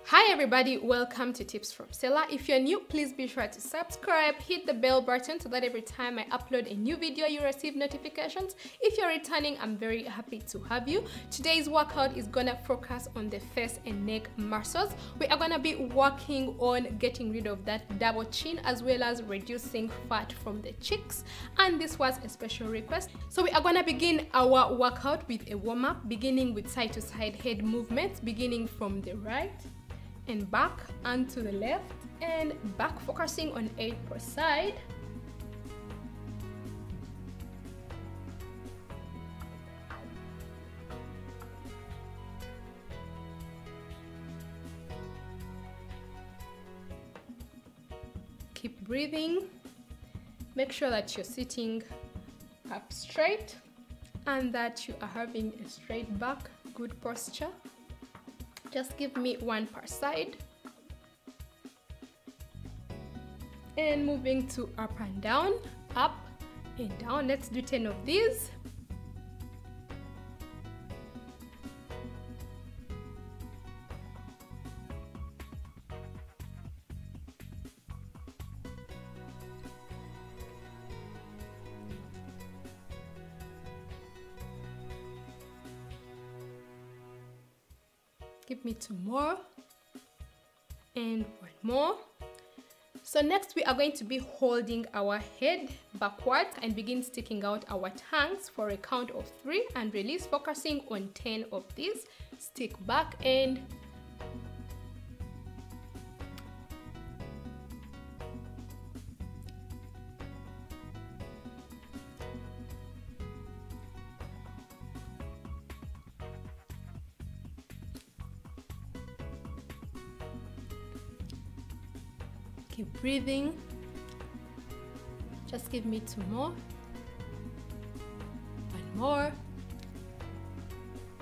Hi everybody, welcome to Tips from Stella. If you're new, please be sure to subscribe, hit the bell button so that every time I upload a new video, you receive notifications. If you're returning, I'm very happy to have you. Today's workout is gonna focus on the face and neck muscles. We are gonna be working on getting rid of that double chin as well as reducing fat from the cheeks. And this was a special request. So we are gonna begin our workout with a warm-up, beginning with side to side head movements, beginning from the right and back and to the left and back, focusing on 8 per side. Keep breathing. Make sure that you're sitting up straight and that you are having a straight back, good posture. Just give me 1 per side. And moving to up and down, up and down. Let's do 10 of these. Give me 2 more and 1 more. So next we are going to be holding our head backwards and begin sticking out our tongues for a count of 3 and release, focusing on 10 of these. Stick back and keep breathing. Just give me 2 more. 1 more.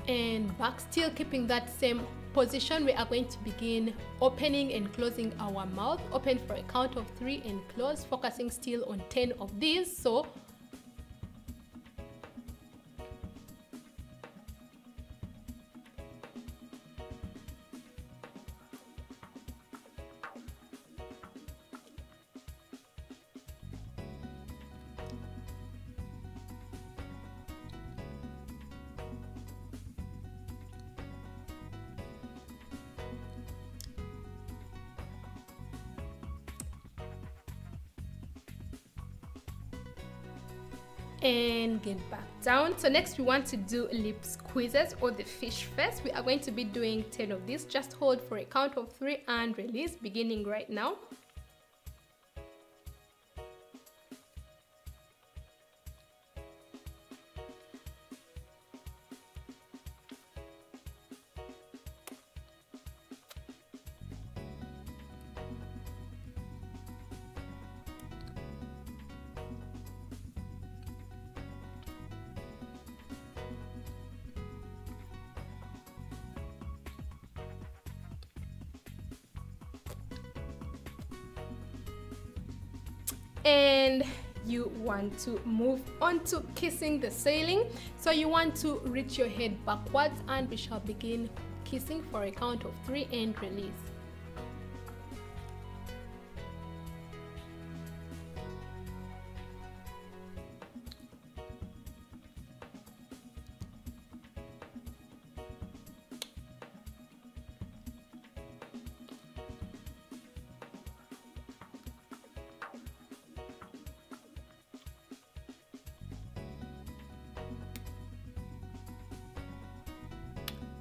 And back, still keeping that same position. We are going to begin opening and closing our mouth. Open for a count of 3 and close, focusing still on 10 of these. So and get back down. So next we want to do lip squeezes or the fish face. We are going to be doing 10 of these. Just hold for a count of 3 and release, beginning right now. And you want to move on to kissing the ceiling. So you want to reach your head backwards and we shall begin kissing for a count of 3 and release.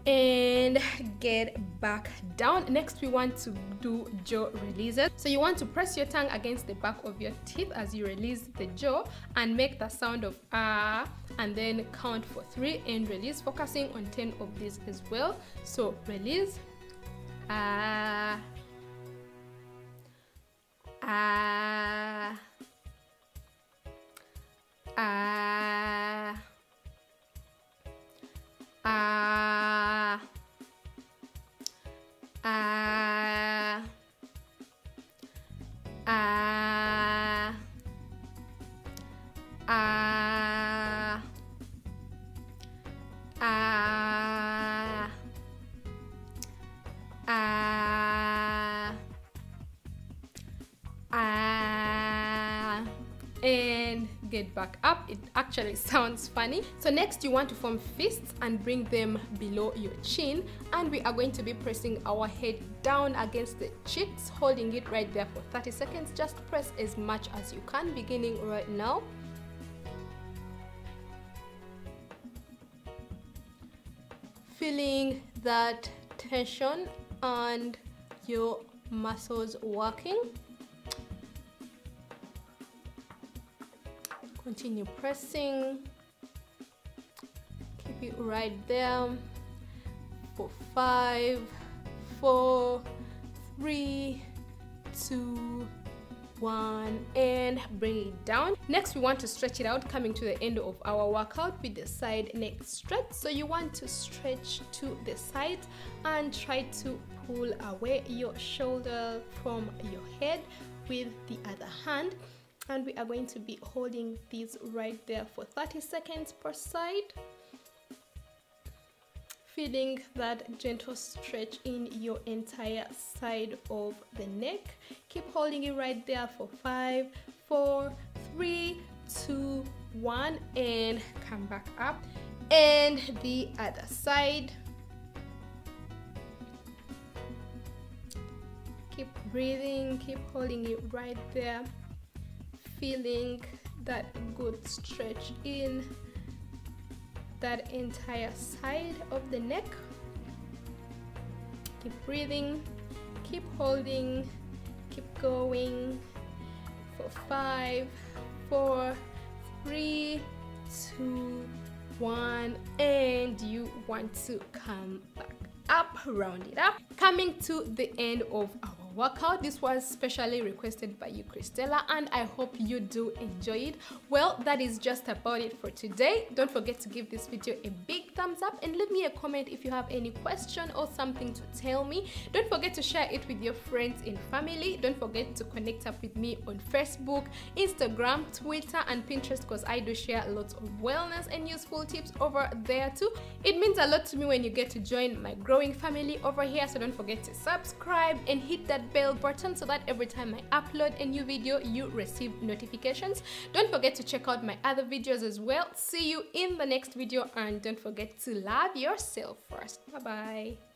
And get back down. Next we want to do jaw releases. So you want to press your tongue against the back of your teeth as you release the jaw and make the sound of ah, and then count for 3 and release, focusing on 10 of these as well. So release, ah, ah, ah, ah, ah, ah, ah, ah, ah, head back up. It actually sounds funny. So next you want to form fists and bring them below your chin, and we are going to be pressing our head down against the cheeks, holding it right there for 30 seconds. Just press as much as you can, beginning right now. Feeling that tension and your muscles working. Continue pressing. Keep it right there for 5, 4, 3, 2, 1, and bring it down. Next we want to stretch it out, coming to the end of our workout with the side neck stretch. So you want to stretch to the side and try to pull away your shoulder from your head with the other hand, and we are going to be holding these right there for 30 seconds per side. Feeling that gentle stretch in your entire side of the neck. Keep holding it right there for 5, 4, 3, 2, 1, and come back up. And the other side. Keep breathing, keep holding it right there. Feeling that good stretch in that entire side of the neck. Keep breathing, keep holding, keep going for 5, 4, 3, 2, 1, and you want to come back up, round it up. Coming to the end of our workout. This was specially requested by you, Stella, and I hope you do enjoy it. Well, that is just about it for today. Don't forget to give this video a big thumbs up and leave me a comment if you have any question or something to tell me. Don't forget to share it with your friends and family. Don't forget to connect up with me on Facebook, Instagram, Twitter, and Pinterest, because I do share lots of wellness and useful tips over there too. It means a lot to me when you get to join my growing family over here, so don't forget to subscribe and hit that bell button so that every time I upload a new video you receive notifications. Don't forget to check out my other videos as well. See you in the next video, and don't forget to love yourself first. Bye bye.